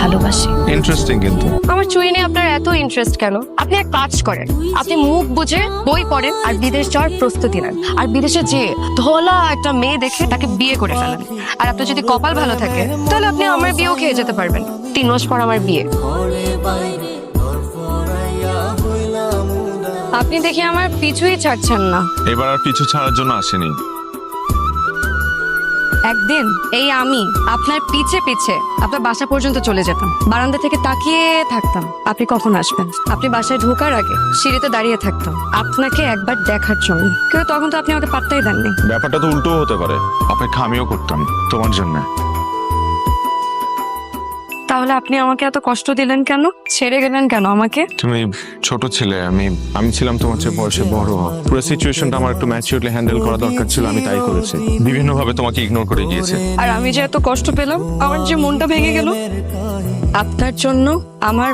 ভালোবাসি। ইন্টারেস্টিং কিন্তু। আমার চুরি নিয়ে আপনার এত ইন্টারেস্ট কেন? আপনি এক কাজ করেন, আপনি মুখ বুঝে বই পড়েন আর বিদেশ যাওয়ার প্রস্তুতি নেন, আর বিদেশে যেয়ে ধলা একটা মেয়ে দেখে তাকে বিয়ে করে ফেলেন। আর আপনার যদি কপাল ভালো থাকে তাহলে আপনি আমার বিয়েও খেয়ে যেতে পারবেন। 3 মাস পর আমার বিয়ে। আপনি দেখি আমার পিছুই ছাড়ছেন না। এবার আর পিছু ছাড়ার জন্য আসেনি। একদিন এই আমি আপনার পিছে পিছে আপনার বাসা পর্যন্ত চলে যেতাম, বারান্দা থেকে তাকিয়ে থাকতাম আপনি কখন আসবেন। আপনি বাসায় ঢোকার আগে সিঁড়িতে দাঁড়িয়ে থাকতাম আপনাকে একবার দেখার জন্য, কিন্তু তখন তো আপনি আমাকে পাত্তাই দেননি। ব্যাপারটা তো উল্টো হতে পারে, অপেক্ষা আমিও করতাম তোমার জন্য। তাহলে আপনি আমাকে এত কষ্ট দিলেন কেন? ছেড়ে গেলেন কেন আমাকে? তুমি ছোট ছিলে, আমি ছিলাম তোমার চেয়ে বয়সে বড়। পুরো সিচুয়েশনটা আমার একটু ম্যাচিউরলি হ্যান্ডেল করা দরকার ছিল, আমি তাই করেছি। বিভিন্ন ভাবে তোমাকে ইগনোর করে গিয়েছে। আর আমি যে এত কষ্ট পেলাম, আমার যে মনটা ভেঙে গেল আপনার জন্য। আমার